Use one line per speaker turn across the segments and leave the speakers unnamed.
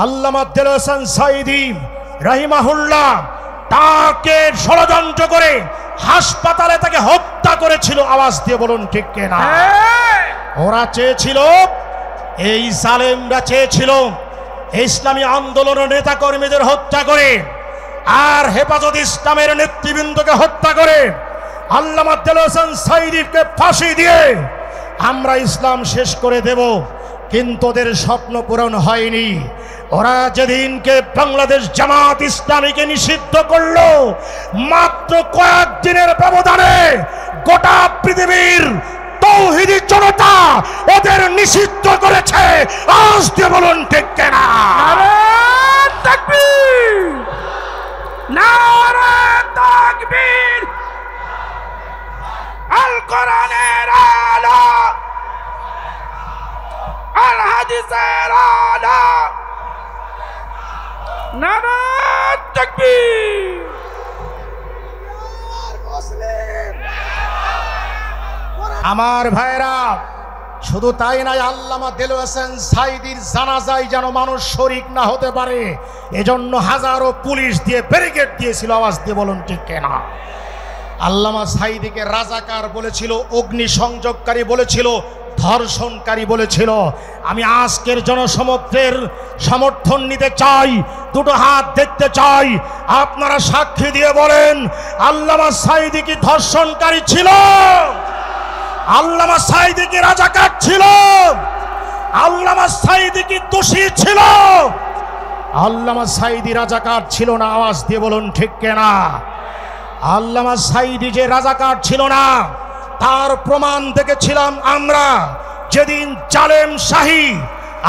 আল্লামা দেলোয়ার হোসেন সাঈদী রাহিমাহুল্লাহ তাকে ষড়যন্ত্র করে হাসপাতালে তাকে হত্যা করেছিল। আওয়াজ দিয়ে বলুন ঠিক কিনা? ওরা চেয়েছিল, এই জালেমরা চেয়েছিল ইসলামী আন্দোলনের নেতা কর্মীদের হত্যা করে আর হেফাজত ইসলামের নেতৃবৃন্দকে হত্যা করে আল্লামা দেলোয়ার হোসেন সাঈদীকে ফাঁসি দিয়ে আমরা ইসলাম শেষ করে দেব। কিন্তু ওদের স্বপ্ন পূরণ হয়নি। ওরা যেদিনকে বাংলাদেশ জামাত ইসলামীকে নিষিদ্ধ করলো, মাত্র কয়েকদিনের ব্যবধানে গোটা পৃথিবীর তৌহিদি জনতা ওদের নিষিদ্ধ করেছে। আওয়াজ দিয়ে বলুন ঠিক কিনা?
নারে তাকবীর, নারে তাকবীর। আল কোরআনের আলো, আল হাদিসের আলো, নারে তাকবীর।
আমার ভাইরা, শুধু তাই নয়, আল্লামা দেলোয়ার হোসেন সাঈদীর জানাজায় যেন মানুষ শরীক না হতে পারে, এজন্য হাজারো পুলিশ দিয়ে ব্যারিকেড দিয়েছিল। আওয়াজ দিয়ে বলুন ঠিক কিনা? আল্লামা সাঈদীকে রাজাকার বলেছিল, অগ্নি সংযোগকারী বলেছিল, ধর্ষণকারী বলেছিল। আমি আজকের জনসমুদ্রের সমর্থন নিতে চাই, দুটো হাত দেখতে চাই। আপনারা সাক্ষী দিয়ে বলেন, আল্লামা সাঈদী কি ধর্ষণকারী ছিল? আল্লামা সাঈদী কি রাজাকার ছিল? আল্লামা সাঈদী কি দোষী ছিল? আল্লামা সাঈদী রাজাকার ছিল না। আওয়াজ দিয়ে বলুন ঠিক কিনা? আল্লামা সাঈদী যে রাজাকার ছিল না তার প্রমাণ দেখেছিলাম আমরা যেদিন জালেম শাহী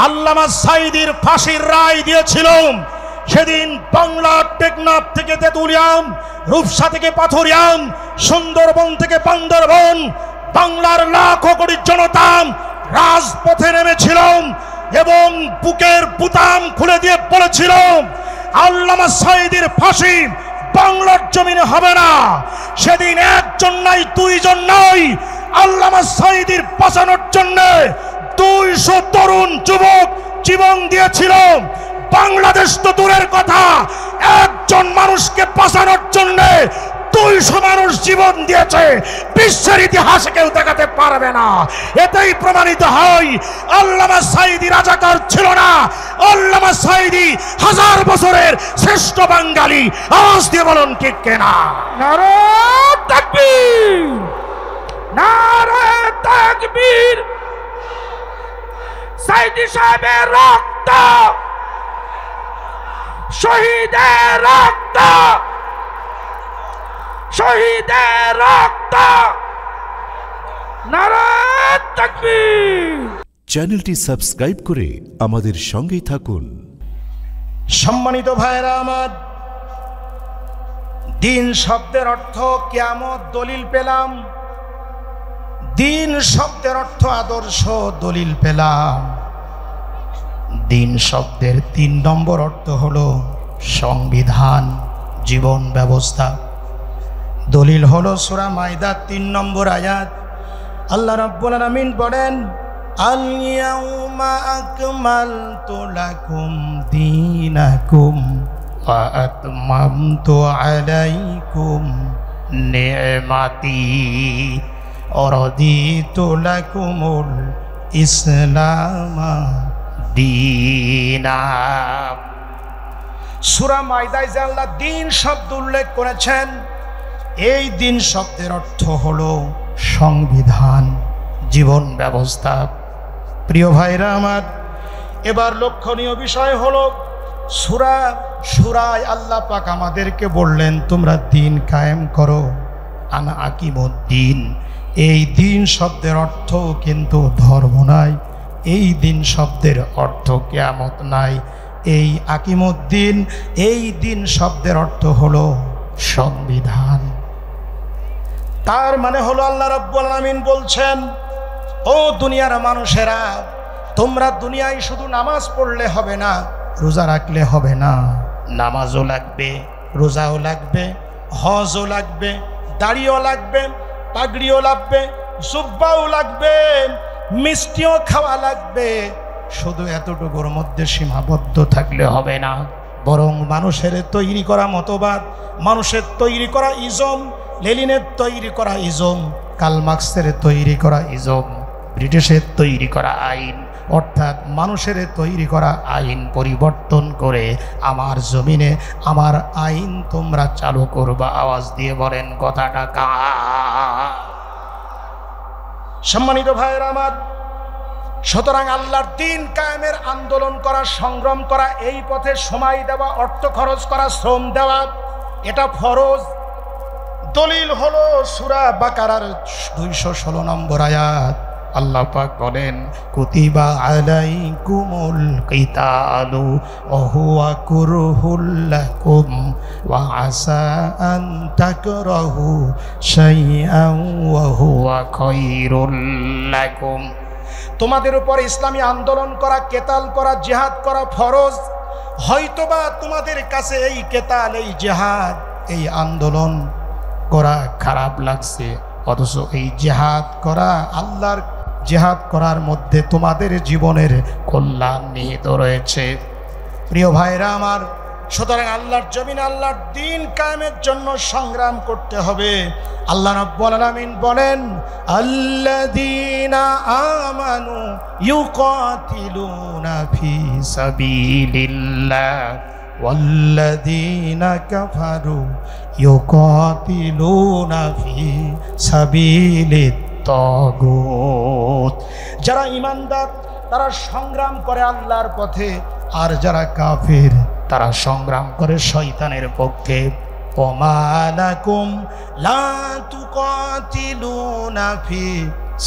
আল্লামা সাঈদীর ফাঁসির রায় দিয়েছিল। সেদিন বাংলার টেকনাফ থেকে তেতুলিয়াম, রূপসা থেকে পাথরিয়াম, সুন্দরবন থেকে বান্দরবন, বাংলার লাখো কোটি জনতা রাজপথে নেমেছিল এবং বুকের বুতাম খুলে দিয়ে বলেছিল, আল্লামা সাঈদীর ফাঁসি বাংলার জমিনে হবে না। সেদিন একজন নাই, দুইজন নাই, আল্লামা সাঈদীর বাঁচানোর জন্য 200 তরুণ যুবক জীবন দিয়েছিল। বাংলাদেশ তো দূরের কথা, একজন মানুষকে বাঁচানোর জন্য 200 মানুষ জীবন দিয়েছে। বিশ্বের ইতিহাসে কেউ দেখাতে পারবে না। এতেই প্রমাণিত হয় আল্লামা সাঈদী রাজাকার ছিল না। আল্লামা সাঈদী 1000 বছরের শ্রেষ্ঠ বাঙালি। আওয়াজ দিয়ে বলুন ঠিক কিনা?
নারে তাকবীর, নারে তাকবীর। সাঈদী সাহেবের রক্ত, শহীদের রক্ত, শহীদের রক্ত, নারে তাকবীর।
চ্যানেলটি সাবস্ক্রাইব করে আমাদের সঙ্গেই থাকুন।
সম্মানিত ভাইরা আমার, দিন শব্দের অর্থ কিয়ামত দলিল পেলাম। দিন শব্দের অর্থ আদর্শ দলিল পেলাম। দিন শব্দের 3 নম্বর অর্থ হলো সংবিধান, জীবন ব্যবস্থা। দলিল হলো সূরা মাইদা 3 নম্বর আয়াত। আল্লাহ রাব্বুল আলামিন বলেন, আল ইয়াউমা আকমালতু লাকুম দীনাকুম ওয়া আতমামতু আলাইকুম নি'মাতি ওয়া রাদিতু লাকুমুল ইসলাম দীনা। সূরা মাইদায় যে আল্লাহ দিন শব্দ উল্লেখ করেছেন, এই দিন শব্দের অর্থ হলো সংবিধান, জীবন ব্যবস্থা। প্রিয় ভাইরা আমার, এবার লক্ষণীয় বিষয় হলো সূরায় আল্লাহ পাক আমাদেরকে বললেন, তোমরা দিন কায়েম করো, আনা আকিমুদ্দিন। এই দিন শব্দের অর্থ কিন্তু ধর্ম নাই, এই দিন শব্দের অর্থ কিয়ামত নাই। এই আকিমুদ্দিন, এই দিন শব্দের অর্থ হলো সংবিধান। তার মানে হলো আল্লাহ রাব্বুল আলামিন বলছেন, ও দুনিয়ার মানুষেরা, তোমরা দুনিয়ায় শুধু নামাজ পড়লে হবে না, রোজা রাখলে হবে না। নামাজও লাগবে, রোজাও লাগবে, হজও লাগবে, দাড়িও লাগবে, পাগড়িও লাগবে, জুব্বাও লাগবে, মিষ্টিও খাওয়া লাগবে, শুধু এতটুকুর মধ্যে সীমাবদ্ধ থাকলে হবে না, বরং মানুষের তৈরি করা মতবাদ, মানুষের তৈরি করা ইজম, লেনিনের তৈরি করা ইজম, কার্ল মার্কসের তৈরি করা ইজম, ব্রিটিশের তৈরি করা আইন, অর্থাৎ মানুষের তৈরি করা আইন পরিবর্তন করে আমার জমিনে আমার আইন তোমরা চালু করবা। আওয়াজ দিয়ে বলেন কথাটা কার? সম্মানিত ভাইয়েরা আমার, সুতরাং আল্লাহর দ্বীন কায়েমের আন্দোলন করা, সংগ্রাম করা, এই পথে সময় দেওয়া, অর্থ খরচ করা, শ্রম দেওয়া, এটা ফরজ। দলিল হলো সূরা বাকারার 216 নম্বর আয়াত। আল্লাহ পাক বলেন, কুতিবা আলাইকুমুল কিতালু ওয়া হুয়া কুরহুল লাকুম ওয়া আসা আন তাকরাহু শাইআন ওয়া হুয়া খায়রুল লাকুম। তোমাদের উপর ইসলামী আন্দোলন করা, কেতাল করা, জিহাদ করা ফরজ। হয়তোবা তোমাদের কাছে এই কেতাল, এই জিহাদ, এই আন্দোলন করা খারাপ লাগছে, অথচ এই জিহাদ করা, আল্লাহর জিহাদ করার মধ্যে তোমাদের জীবনের কল্যাণ নিহিত রয়েছে। প্রিয় ভাইরা আমার, সুতরাং আল্লাহর জমিনে আল্লাহর দ্বীন কায়েমের জন্য সংগ্রাম করতে হবে। আল্লাহ রাব্বুল আলামিন বলেন, আল্লাযীনা আমানু ইউকাতিলুনা ফি সাবিলিল্লাহ ওয়াল্লাযীনা কাফারু ইউকাতিলুনা ফি সাবিলিত তাগুত। যারা ঈমানদার তারা সংগ্রাম করে আল্লাহর পথে, আর যারা কাফির তারা সংগ্রাম করে শয়তানের পক্ষে। ওমা লাকুম লা তুকাতিলুনা ফি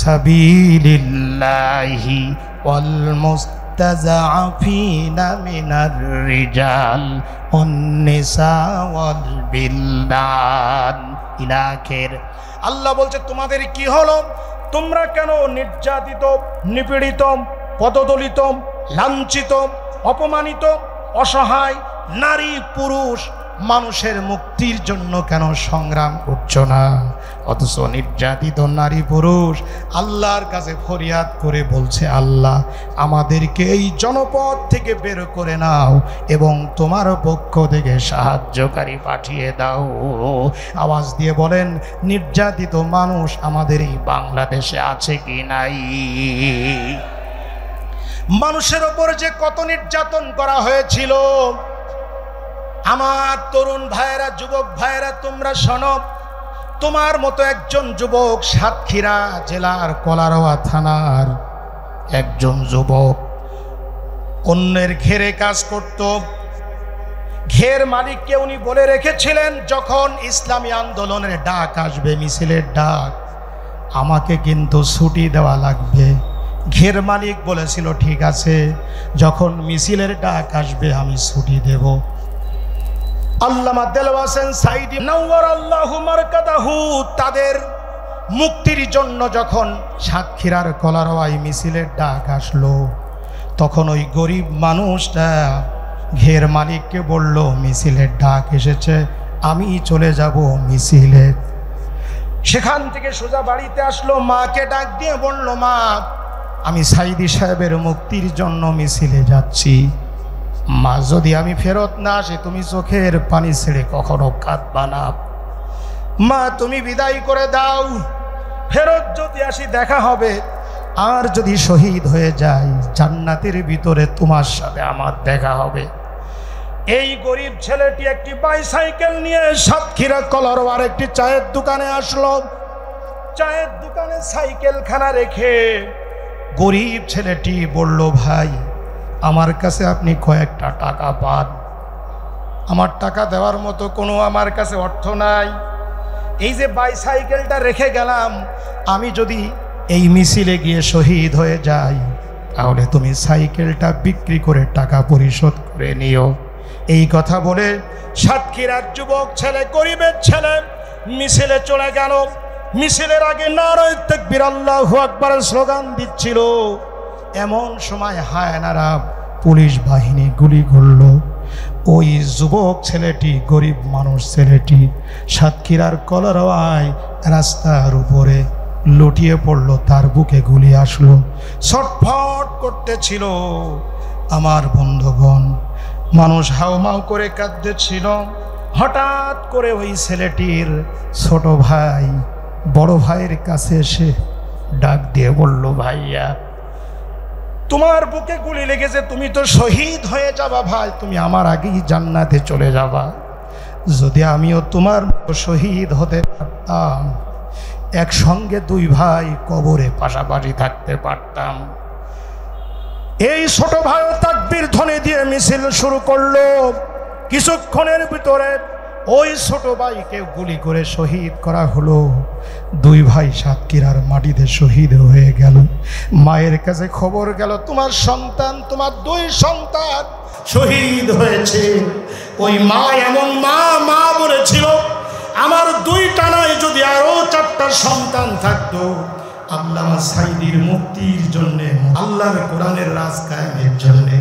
সাবিলিল্লাহি ওয়াল মুস্তাযআফিনা মিনার রিজাল ওয়ান নিসা ওয়াল বিলদান ইলা আখির। আল্লাহ বলছে, তোমাদের কি হলো? তোমরা কেন নির্যাতিত, নিপীড়িত, পদদলিত, লাঞ্ছিত, অপমানিত, অসহায় নারী পুরুষ মানুষের মুক্তির জন্য কেন সংগ্রাম করছো না? অথচ নির্যাতিত নারী পুরুষ আল্লাহর কাছে ফরিয়াদ করে বলছে, আল্লাহ আমাদেরকে এই জনপদ থেকে বের করে নাও এবং তোমার পক্ষ থেকে সাহায্যকারী পাঠিয়ে দাও। আওয়াজ দিয়ে বলেন, নির্যাতিত মানুষ আমাদের এই বাংলাদেশে আছে কি নাই? মানুষের ওপর যে কত নির্যাতন করা হয়েছিল। আমার তরুণ ভাইয়েরা, যুবক ভাইয়েরা, তোমরা শোনো, তোমার মতো একজন যুবক সাতক্ষীরা জেলার কলারোয়া থানার একজন যুবক অন্যের ঘেরে কাজ করত। ঘের মালিককে উনি বলে রেখেছিলেন, যখন ইসলামী আন্দোলনের ডাক আসবে, মিছিলের ডাক, আমাকে কিন্তু ছুটি দেওয়া লাগবে। ঘের মালিক বলেছিল, ঠিক আছে, যখন মিছিলের ডাক আসবে আমি ছুটি দেব। আল্লামা দেলওয়ার হোসেন সাইদি নাওয়ারাল্লাহু মারকাদাহু তাদের মুক্তির জন্য যখন সাতক্ষীরার কলারোয়ায় মিছিলের ডাক আসলো, তখন ওই গরিব মানুষটা ঘের মালিককে বলল, মিছিলের ডাক এসেছে, আমি চলে যাব মিছিলে। সেখান থেকে সোজা বাড়িতে আসলো, মাকে ডাক দিয়ে বলল, মা আমি সাইদি সাহেবের মুক্তির জন্য মিছিলে যাচ্ছি, মা যদি আমি ফেরত না আসি তুমি চোখের পানি ছেড়ে কখনো কাঁদবা না, মা তুমি বিদায় করে দাও, ফেরত যদি আসি দেখা হবে, আর যদি শহীদ হয়ে যাই জান্নাতের ভিতরে তোমার সাথে আমার দেখা হবে। এই গরিব ছেলেটি একটি বাইসাইকেল নিয়ে সাতক্ষীরা কলারোয়ার একটি চায়ের দোকানে আসলো। চায়ের দোকানে সাইকেলখানা রেখে গরিব ছেলেটি বলল, ভাই আমার কাছে আপনি কয়েকটা টাকা পান, আমার টাকা দেওয়ার মতো কোনো আমার কাছে অর্থ নাই, এই যে বাইসাইকেলটা রেখে গেলাম, আমি যদি এই মিছিলে গিয়ে শহীদ হয়ে যাই তাহলে তুমি সাইকেলটা বিক্রি করে টাকা পরিশোধ করে নিও। এই কথা বলে সাতক্ষীরার যুবক ছেলে, গরিবের ছেলে মিছিলে চলে গেল। মিছিলের আগে নারায়ে তাকবীর আল্লাহু আকবার স্লোগান দিচ্ছিল। এমন সময় হায়নারা পুলিশ বাহিনী গুলি করল। ওই যুবক ছেলেটি, গরিব মানুষ ছেলেটি সাতক্ষীরার কলারোয়ায় রাস্তার উপরে লুটিয়ে পড়লো, তার বুকে গুলি আসলো, ছটফট করতেছিল। আমার বন্ধুগণ, মানুষ হাউমাউ করে কাঁদতেছিল। হঠাৎ করে ওই ছেলেটির ছোট ভাই বড় ভাইয়ের কাছে এসে ডাক দিয়ে বলল, ভাইয়া তোমার বুকে গুলি লেগেছে, তুমি তো শহীদ হয়ে যাবা ভাই, তুমি আমার আগেই জান্নাতে চলে যাবা। যদি আমিও তোমার শহীদ হতে পারতাম, একসঙ্গে দুই ভাই কবরে পাশাপাশি থাকতে পারতাম। এই ছোট ভাইও তাকবীর ধ্বনি দিয়ে মিছিল শুরু করলো। কিছুক্ষণের ভিতরে ওই ছোট ভাইকে গুলি করে শহীদ করা হলো। দুই ভাই সাতক্ষীরার মাটিতে শহীদ হয়ে গেল। মায়ের কাছে খবর গেল, তোমার সন্তান, তোমার দুই সন্তান শহীদ হয়েছে। ওই মা এমন মা বলেছিল, আমার দুইটা নয়, যদি আরো 4টা সন্তান থাকতো, আল্লামা সাঈদীর মুক্তির জন্যে, আল্লাহর কোরআনের রাজ কায়েমের জন্যে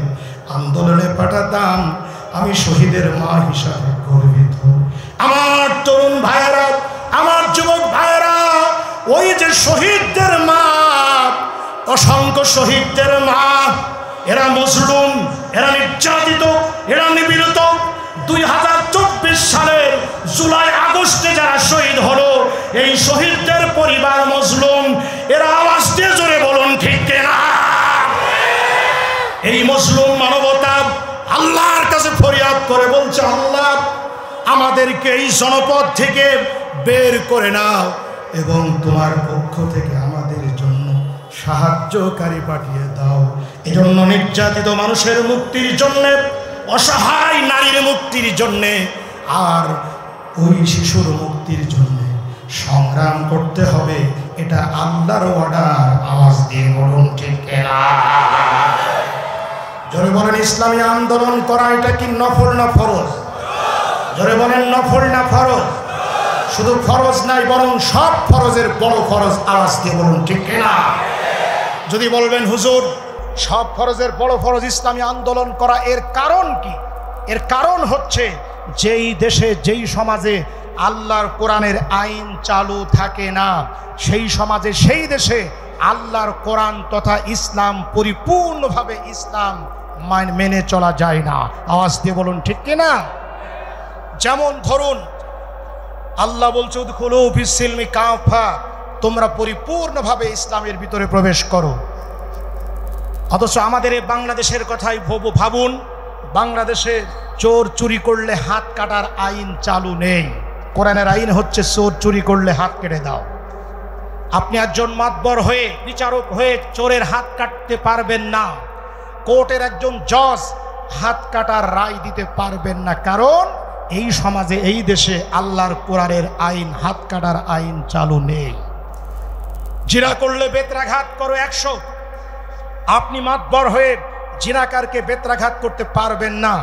আন্দোলনে পাঠাতাম। আমি শহীদের মা হিসাবে গর্বিত। আমার তরুণ ভাইয়েরা, আমার যুবক ভাইয়েরা, ওই যে শহীদদের মা, অসংখ্য শহীদদের মা, এরা মজলুম, এরা নির্যাতিত, এরা নিপীড়িত। 2024 সালের জুলাই আগস্টে যারা শহীদ হলো, এই শহীদদের পরিবার মজলুম। এরা আওয়াজ দিয়ে জোরে বলুন ঠিক কিনা? এই মজলুম মানবতা আল্লাহর কাছে ফরিয়াদ করে বলছে, আল্লাহ আমাদেরকে এই জনপদ থেকে বের করে নাও এবং তোমার পক্ষ থেকে আমাদের জন্য সাহায্যকারী পাঠিয়ে দাও। এজন্য নির্যাতিত মানুষের মুক্তির জন্য, অসহায় নারীর মুক্তির জন্য, আর ওই শিশুর মুক্তির জন্য সংগ্রাম করতে হবে। এটা আল্লাহর অর্ডার। আওয়াজ দিয়ে বলুন ঠিক কিনা? জোরে বলেন, ইসলামী আন্দোলন করা এটা কি নফল না ফরজ? জোরে বলেন, নফল না ফরজ? শুধু ফরজ নাই, বরং সব ফরজের বড় ফরজ। আওয়াজ দিয়ে বলুন ঠিক কিনা? যদি বলবেন হুজুর সব ফরজের বড় ফরজ ইসলামী আন্দোলন করা, এর কারণ কি? এর কারণ হচ্ছে, যেই দেশে, যেই সমাজে আল্লাহর কোরআনের আইন চালু থাকে না, সেই সমাজে, সেই দেশে আল্লাহর কোরআন তথা ইসলাম পরিপূর্ণভাবে ইসলাম মেনে চলা যায় না। আওয়াজ দিয়ে বলুন ঠিক কিনা? যেমন ধরুন, আল্লাহ বলছে উদখুলু ফিস-সিলমি কাফা, তোমরা পরিপূর্ণভাবে ইসলামের ভিতরে প্রবেশ করো। অথচ আমাদের এই বাংলাদেশের কথাই ভাবুন, বাংলাদেশে চোর চুরি করলে হাত কাটার আইন চালু নেই। কোরআনের আইন হচ্ছে চোর চুরি করলে হাত কেটে দাও। আপনি একজন মাতবর হয়ে, বিচারক হয়ে চোরের হাত কাটতে পারবেন না। কোর্টের একজন জজ হাত কাটার রায় দিতে পারবেন না, কারণ এই সমাজে, এই দেশে আল্লাহর কোরআনের আইন, হাত কাটার আইন চালু নেই। জিনা করলে বেত্রাঘাত করো 100। আপনি মাতবর হয়ে জিনাকারকে বেত্রাঘাত করতে পারবেন না।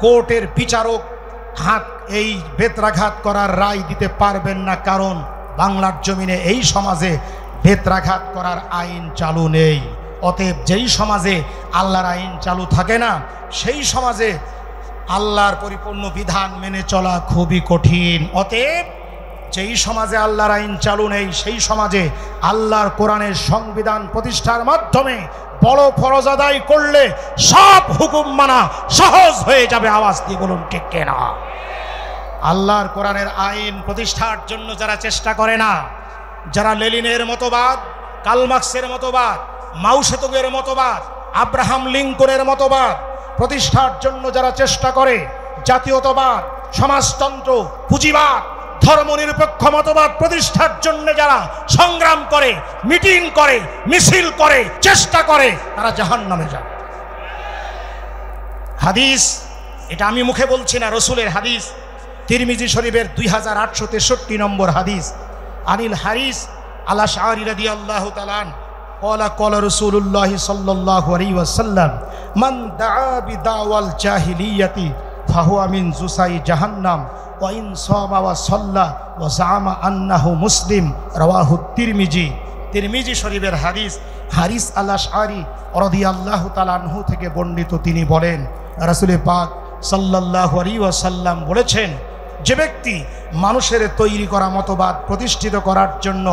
কোর্টের বিচারক এই বেত্রাঘাত করার রায় দিতে পারবেন না, কারণ বাংলার জমিনে, এই সমাজে বেত্রাঘাত করার আইন চালু নেই। অতএব যেই সমাজে আল্লাহর আইন চালু থাকে না, সেই সমাজে আল্লাহর পরিপূর্ণ বিধান মেনে চলা খুবই কঠিন। অতএব যেই সমাজে আল্লাহর আইন চালু নেই, সেই সমাজে আল্লাহর কোরআনের সংবিধান প্রতিষ্ঠার মাধ্যমে বড় ফরজ আদায় করলে সব হুকুম মানা সহজ হয়ে যাবে। আওয়াজ দিয়ে বলুন ঠিক কিনা? আল্লাহর কোরআনের আইন প্রতিষ্ঠার জন্য যারা চেষ্টা করে না, যারা লেনিনের মতবাদ, কালমার্ক্সের মতবাদ, মাও সেতুংয়ের মতবাদ, আব্রাহাম লিঙ্কনের মতবাদ প্রতিষ্ঠার জন্য যারা চেষ্টা করে, জাতীয়তাবাদ, সমাজতন্ত্র, পুঁজিবাদ, ধর্মনিরপেক্ষ মতবাদ প্রতিষ্ঠার জন্য যারা সংগ্রাম করে, মিটিং করে, মিছিল করে, চেষ্টা করে, তারা জাহান্নামে যায়। হাদিস, এটা আমি মুখে বলছি না, রসুলের হাদিস, তিরমিজি শরীফের 2863 নম্বর হাদিস। আনিল হারিস আল-আশআরি রাদিয়াল্লাহু তাআলা ক্বালা ক্বালা রাসূলুল্লাহ সাল্লাল্লাহু আলাইহি ওয়াসাল্লাম মান দাআ বিদাওয়াল জাহিলিয়াতি ফাহুয়া মিন জুসাই জাহান্নাম ওয়া ইন সামা ওয়া সাল্লা ওয়া জামা আন্নাহু মুসলিম। রাওয়াহু তিরমিজি। তিরমিজি শরীফের হাদিস। হারিস আল-আশআরি রাদিয়াল্লাহু তাআলা আনহু থেকে বর্ণিত। তিনি বলেন, রাসূল পাক সাল্লাল্লাহু আলাইহি ওয়াসাল্লাম বলেছেন, যে ব্যক্তি মানুষের তৈরি করা মতবাদ প্রতিষ্ঠিত করার জন্য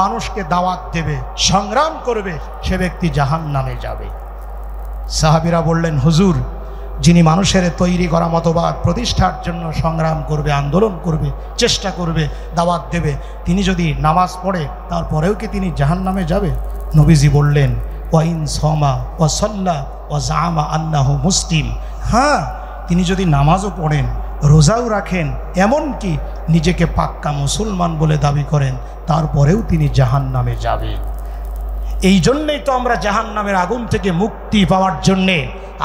মানুষকে দাওয়াত দেবে, সংগ্রাম করবে, সে ব্যক্তি জাহান্নামে যাবে। সাহাবীরা বললেন, হুজুর, যিনি মানুষের তৈরি করা মতবাদ প্রতিষ্ঠার জন্য সংগ্রাম করবে, আন্দোলন করবে, চেষ্টা করবে, দাওয়াত দেবে, তিনি যদি নামাজ পড়ে তারপরেও কি তিনি জাহান্নামে যাবে? নবীজি বললেন, ওয়াইন সমা ওয়া সাল্লা ওয়া জামা আন্নাহু মুসলিম, হ্যাঁ, তিনি যদি নামাজও পড়েন, রোজাও রাখেন, এমনকি নিজেকে পাক্কা মুসলমান বলে দাবি করেন, তারপরেও তিনি জাহান্নামে যাবেন। এই জন্যেই তো আমরা জাহান্নামের আগুন থেকে মুক্তি পাওয়ার জন্যে,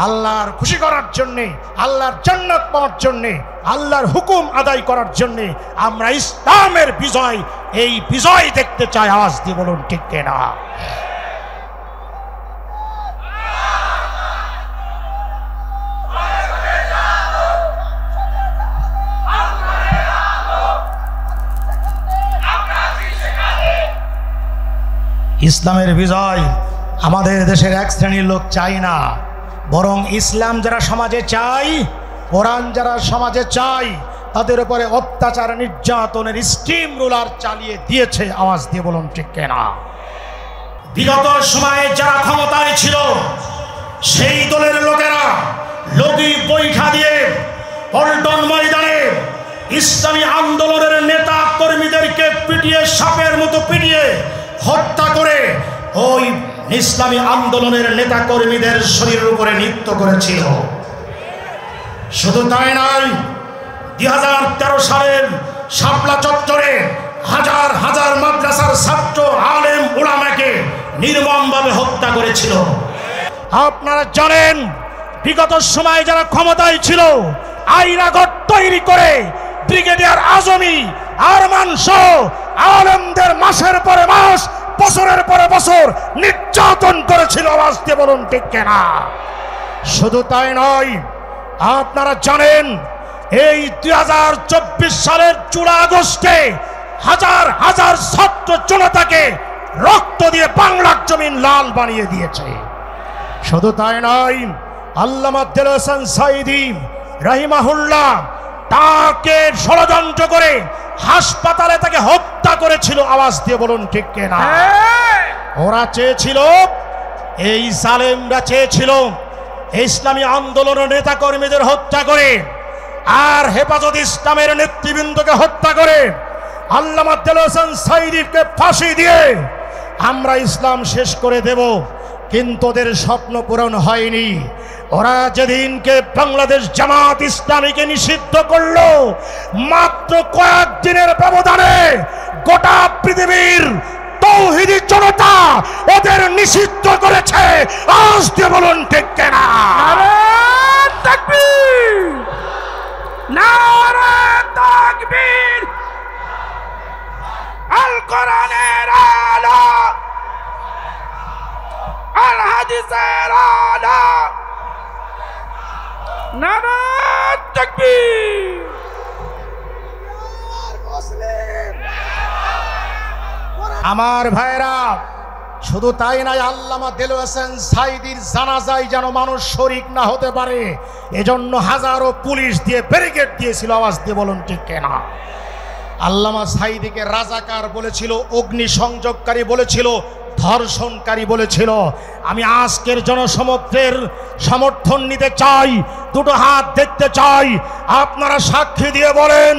আল্লাহর খুশি করার জন্যে, আল্লাহর জান্নাত পাওয়ার জন্যে, আল্লাহর হুকুম আদায় করার জন্যে আমরা ইসলামের বিজয়, এই বিজয় দেখতে চাই। আওয়াজ দিয়ে বলুন ঠিক কিনা? ইসলামের বিজয় আমাদের দেশের এক শ্রেণীর লোক চাই না, বরং ইসলাম যারা সমাজে চাই, কোরআন যারা সমাজে চাই, তাদের উপরে অত্যাচার নির্যাতনের স্টিম রুলার চালিয়ে দিয়েছে। আওয়াজ দিয়ে বলুন ঠিক কিনা? বিগত সময়ে যারা ক্ষমতায় ছিল সেই দলের লোকেরা লগি বৈঠা দিয়ে পল্টন ময়দানে ইসলামী আন্দোলনের নেতা কর্মীদেরকে পিটিয়ে, সাপের মতো পিটিয়ে হত্যা করে ওই ইসলামী আন্দোলনের নেতা কর্মীদের শরীরের উপরে নৃত্য করেছিল। শুধু তাই নয়, 2013 সালের শাপলা চত্বরে হাজার হাজার মাদ্রাসার ছাত্র আলেম উলামাকে নির্মমভাবে হত্যা করেছিল। আপনারা জানেন, বিগত সময়ে যারা ক্ষমতায় ছিল আইনাগর তৈরি করে ব্রিগেডিয়ার আজমি, আরমান সহ আলেমদের মাসের পরে মাস, বছরের পরে বছর নির্যাতন করেছিল। আওয়াজ দিয়ে বলুন ঠিক কিনা? শুধু তাই নয়, আপনারা জানেন এই 2024 সালের 14 আগস্টে হাজার হাজার ছাত্র জনতাকে রক্ত দিয়ে বাংলার জমিন লাল বানিয়ে দিয়েছে। শুধু তাই নয়, আল্লামা দেলোয়ার হোসেন সাঈদী রাহিমাহুল্লাহ তাকে ষড়যন্ত্র করে হাসপাতালে তাকে হত্যা করেছিল। আওয়াজ দিয়ে বলুন ঠিক কিনা? ওরা চেয়েছিল, এই জালেমরা চেয়েছিল ইসলামী আন্দোলনের নেতা কর্মীদের হত্যা করে আর হেফাজত ইসলামের নেতৃবৃন্দকে হত্যা করে আল্লামা দেলোয়ার হোসেন সাঈদীকে ফাঁসি দিয়ে আমরা ইসলাম শেষ করে দেব। কিন্তু ওদের স্বপ্ন পূরণ হয়নি। ওরা যেদিনকে বাংলাদেশ জামাত ইসলামীকে নিষিদ্ধ করলো, মাত্র কয়েকদিনের ব্যবধানে গোটা পৃথিবীর তৌহিদি জনতা ওদের নিষিদ্ধ করেছে। আজ দিয়ে বলুন ঠিক কিনা?
নারে তাকবীর, নারে তাকবীর। আল কোরআনের আলো, আল হাদিসের আলো, নারে তাকবীর।
আমার ভাইরা, শুধু তাই নয়, আল্লামা দেলোয়ার হোসেন সাঈদীর জানাজায় যেন মানুষ শরীক না হতে পারে, এজন্য হাজারো পুলিশ দিয়ে ব্যারিকেড দিয়েছিল। আওয়াজ দিয়ে বলুন ঠিক কিনা? আল্লামা সাঈদীকে রাজাকার বলেছিল, অগ্নি সংযোগকারী বলেছিল, ধর্ষণকারী বলেছিল। আমি আজকের জনসমুদ্রের সমর্থন নিতে চাই, দুটো হাত দেখতে চাই। আপনারা সাক্ষী দিয়ে বলেন,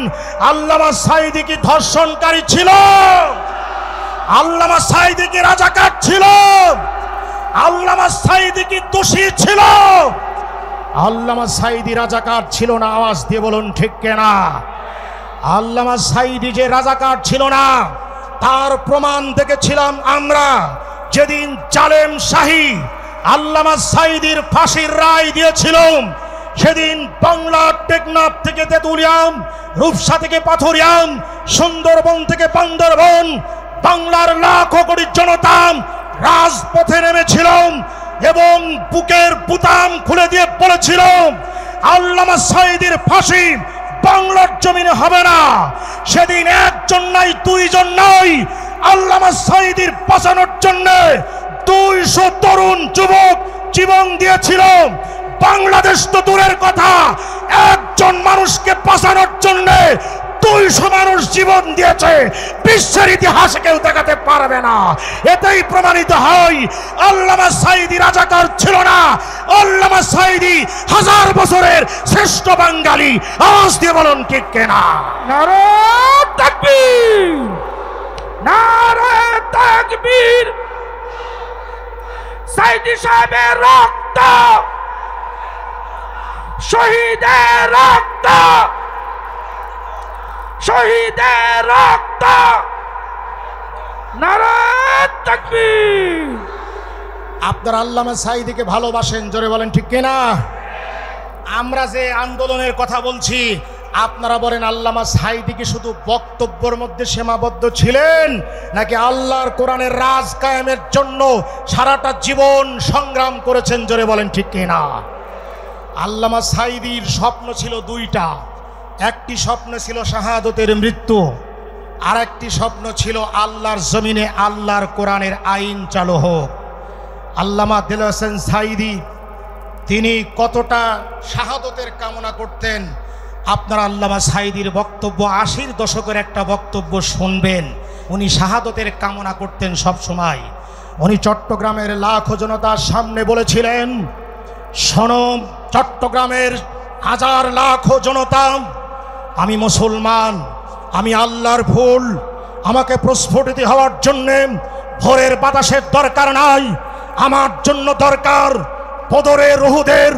আল্লামা সাঈদী কি ধর্ষণকারী ছিল? আল্লামা সাঈদী কি রাজাকার ছিল? আল্লামা সাঈদী কি দোষী ছিল? আল্লামা সাঈদী রাজাকার ছিল না। আওয়াজ দিয়ে বলুন ঠিক কিনা? আল্লামা সাঈদী যে রাজাকার ছিল না তার প্রমাণ দেখেছিলাম আমরা যেদিন জালেম শাহী আল্লামা সাঈদীর ফাঁসির রায় দিয়েছিল। সেদিন বাংলার টেকনাফ থেকে তেতুলিয়াম, রূপসা থেকে পাথরিয়াম, সুন্দরবন থেকে বান্দরবন, বাংলার লাখো কোটি জনতা রাজপথে নেমেছিল এবং বুকের বুতাম খুলে দিয়ে বলেছিল, আল্লামা সাঈদীর ফাঁসি বাংলার জমিনে হবে না। সেদিন একজন নাই, দুইজন নাই, আল্লামা সাঈদীর বাঁচানোর জন্য 200 তরুণ যুবক জীবন দিয়েছিল। বাংলাদেশ তো দূরের কথা, একজন মানুষকে বাঁচানোর জন্য 200 মানুষ জীবন দিয়েছে, বিশ্বের ইতিহাসে কেউ দেখাতে পারবে না। এতেই প্রমাণিত হয় আল্লামা সাঈদী রাজাকার ছিল না, আল্লামা সাঈদী 1000 বছরের শ্রেষ্ঠ বাঙালি। আওয়াজ দিয়ে বলুন ঠিক কিনা?
নারে তাকবীর, নারে তাকবীর। সাঈদী সাহেবের রক্ত, শহীদের রক্ত, শহীদের রক্ত, নারে তাকবীর।
আপনারা আল্লামা সাঈদীকে ভালোবাসেন, জোরে বলেন ঠিক কিনা? আমরা যে আন্দোলনের কথা বলছি, আপনারা বলেন আল্লামা সাঈদী কি শুধু বক্তব্যের মধ্যে সীমাবদ্ধ ছিলেন, নাকি আল্লাহর কোরআনের রাজ কায়েমের জন্য সারাটা জীবন সংগ্রাম করেছেন? জোরে বলেন ঠিক কিনা? আল্লামা সাঈদীর স্বপ্ন ছিল দুইটা। একটি স্বপ্ন ছিল শাহাদতের মৃত্যু, আর একটি স্বপ্ন ছিল আল্লাহর জমিনে আল্লাহর কোরআনের আইন চালু হোক। আল্লামা দেলোয়ার হোসেন সাঈদী তিনি কতটা শাহাদতের কামনা করতেন, আপনারা আল্লামা সাঈদীর বক্তব্য 80-র দশকের একটা বক্তব্য শুনবেন। উনি শাহাদতের কামনা করতেন সব সময়। উনি চট্টগ্রামের লাখো জনতার সামনে বলেছিলেন, শোনো চট্টগ্রামের হাজার লাখো জনতা, আমি মুসলমান, আমি আল্লাহর ফুল, আমাকে প্রস্ফুটিত হওয়ার জন্যে ভোরের বাতাসের দরকার নাই, আমার জন্য দরকার বদরের উহুদের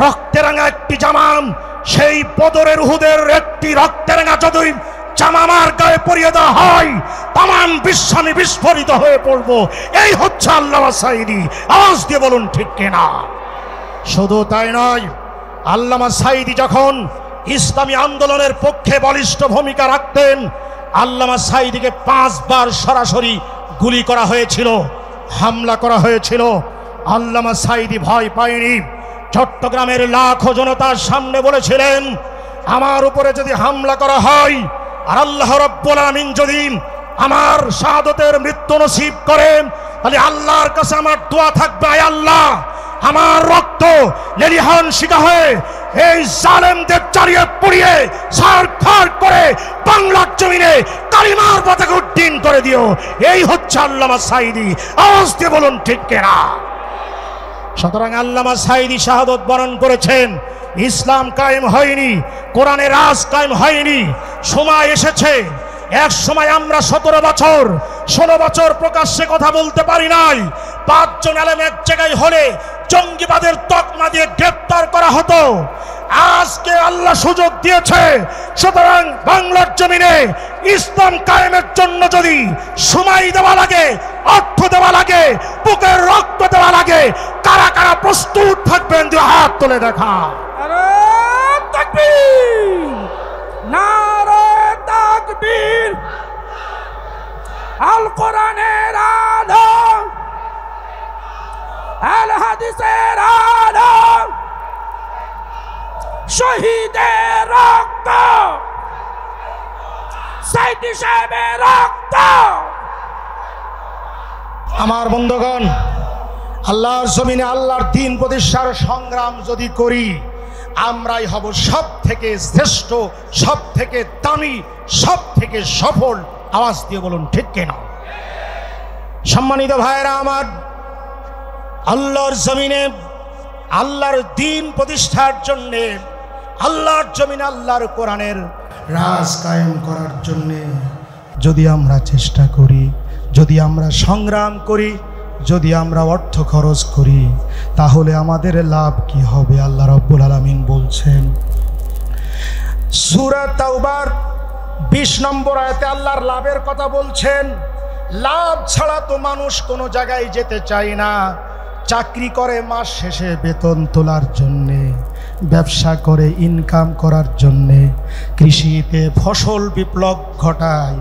রক্তেরাঙা একটি জামাম। সেই বদরের উহুদের একটি রক্তেরাঙা যদি জামা আমার গায়ে পরিয়ে দেওয়া হয়, তাম বিশ্ব আমি বিস্ফোরিত হয়ে পড়ব। এই হচ্ছে আল্লামা সাঈদী। আওয়াজ দিয়ে বলুন ঠিক কিনা? শুধু তাই নয়, আল্লামা সাঈদী যখন ইসলামী আন্দোলনের পক্ষে বলিষ্ঠ ভূমিকা রাখতেন, আল্লামা সাঈদীকে 5 বার সরাসরি গুলি করা হয়েছিল, হামলা করা হয়েছিল। আল্লামা সাঈদী ভয় পায়নি। চট্টগ্রামের লাখো জনতার সামনে বলেছিলেন, আমার উপরে যদি হামলা করা হয় আর আল্লাহ রাব্বুল আলামিন যদি আমার শাহাদতের মৃত্যু নসিব করেন, তাহলে আল্লাহর কাছে আমার দোয়া থাকবে, আয় আল্লাহ, আমার রক্ত লেলিহান শিখা হয়ে এই জালেমদের চারিয়ে পুড়িয়ে ছারখার করে বাংলার জমিনে কালিমার পতাকা উড্ডীন করে দিও। এই হচ্ছে আল্লামা সাঈদী। আওয়াজ দিয়ে বলুন ঠিক কিনা? সুতরাং আল্লামা সাঈদী শাহাদত বরণ করেছেন। ইসলাম কায়েম হয়নি, কোরআনের রাজ কায়েম হয়নি। সময় এসেছে, এক সময় আমরা 16 বছর প্রকাশ্যে কথা বলতে পারি নাই। 5 জন আলেম এক জায়গায় হলে জঙ্গিবাদের তকমা দিয়ে গ্রেফতার করা হতো। আজকে আল্লাহ সুযোগ দিয়েছে, সুতরাং বাংলার জমিনে ইসলাম কায়েমের জন্য যদি সময় দেওয়া লাগে, অর্থ দেওয়া লাগে, বুকের রক্ত দেওয়া লাগে, কারা কারা প্রস্তুত থাকবেন? দুই হাত তুলে দেখা।
নারে তাকবীর, নারে তাকবীর। আল কোরআনের আলো, আল হাদিসের আলো, শহীদের রক্ত, সাঈদী সাহেবের রক্ত।
আমার বন্ধুগণ, আল্লাহর জমিনে আল্লাহর দ্বীন প্রতিষ্ঠার সংগ্রাম যদি করি, আমরাই হব সব থেকে শ্রেষ্ঠ, সব থেকে দামি, সব থেকে সফল। আওয়াজ দিয়ে বলুন ঠিক কিনা? সম্মানিত ভাইয়েরা আমার, আল্লাহর জমিনে আল্লাহর দ্বীন প্রতিষ্ঠার জন্যে, আল্লাহর জমিনে আল্লাহর কোরআনের রাজ কায়েম করার জন্যে যদি আমরা চেষ্টা করি, যদি আমরা সংগ্রাম করি, যদি আমরা অর্থ খরচ করি, তাহলে আমাদের লাভ কি হবে? আল্লাহ রাব্বুল আলামিন বলছেন সূরা তাওবার 20 নম্বর আয়াতে আল্লাহর লাভের কথা বলছেন। লাভ ছাড়া তো মানুষ কোনো জায়গায় যেতে চায় না। চাকরি করে মাস শেষে বেতন তোলার জন্যে, ব্যবসা করে ইনকাম করার জন্যে, কৃষিতে ফসল বিপ্লব ঘটায়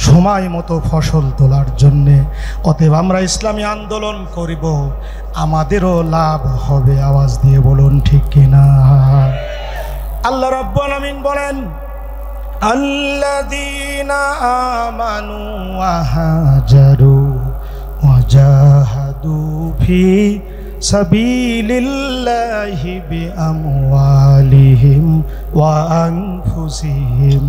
সময় মতো ফসল তোলার জন্যে। অতএব আমরা ইসলামী আন্দোলন করিব, আমাদেরও লাভ হবে। আওয়াজ দিয়ে বলুন ঠিক কিনা? আল্লাহ রাব্বুল আলামিন বলেন, আল্লাযীনা আমানু ওয়া হাজারু ওয়া জাহাদু ফি সাবিলিল্লাহি বিআমওয়ালিহিম ওয়া আনফুসিহিম আনফুসিহিম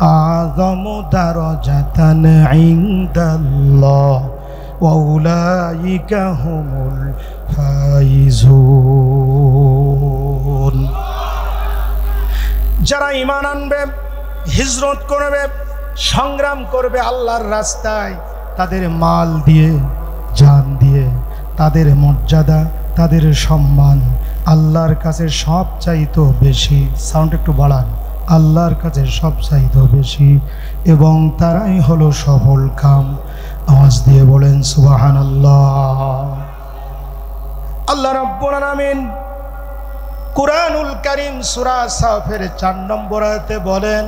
আযমু দারাজাতান ইনদাল্লাহ ওয়া উলাইকা হুমুল ফাইজুন। যারা ঈমান আনবে, হিজরত করবে, সংগ্রাম করবে আল্লাহর রাস্তায়, তাদের মাল দিয়ে, জান দিয়ে, তাদের মর্যাদা, তাদের সম্মান আল্লাহর কাছে সব চাইতো বেশি। সাউন্ড একটু বাড়ান। আল্লাহর কাছে সব চাইতো বেশি, এবং তারাই হলো সফল কাম। আওয়াজ দিয়ে বলেন সুবহানাল্লাহ। আল্লাহ রাব্বুল আলামিন কুরআনুল কারীম সূরা সাফের 4 নম্বর আয়াতে বলেন,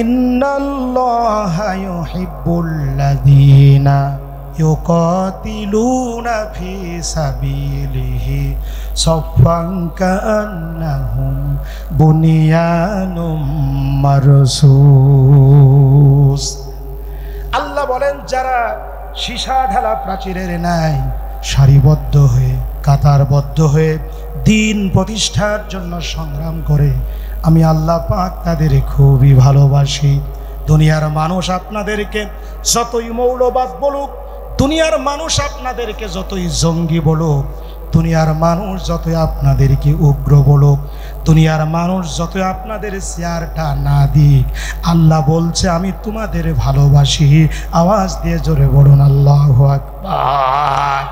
ইন্নাল্লাহা ইউহিব্বুল্লাযীনা ইউকাতিলুনা ফি সাবিলিহি সাফফান কাআন্নাহুম বুনিয়ানুম মারসুস। আল্লাহ বলেন, যারা সীসা ঢালা প্রাচীরের ন্যায় সারিবদ্ধ হয়ে, কাতারবদ্ধ হয়ে দিন প্রতিষ্ঠার জন্য সংগ্রাম করে, আমি আল্লাহ পাক তাদের খুবই ভালোবাসি। দুনিয়ার মানুষ আপনাদেরকে যতই মৌলবাদ বলুক, দুনিয়ার মানুষ আপনাদেরকে যতই জঙ্গি বলুক, দুনিয়ার মানুষ যতই আপনাদেরকে উগ্র বলুক, দুনিয়ার মানুষ যতই আপনাদের চেয়ারটা না দিক, আল্লাহ বলছে আমি তোমাদের ভালোবাসি। আওয়াজ দিয়ে জোরে বলুন আল্লাহু আকবার।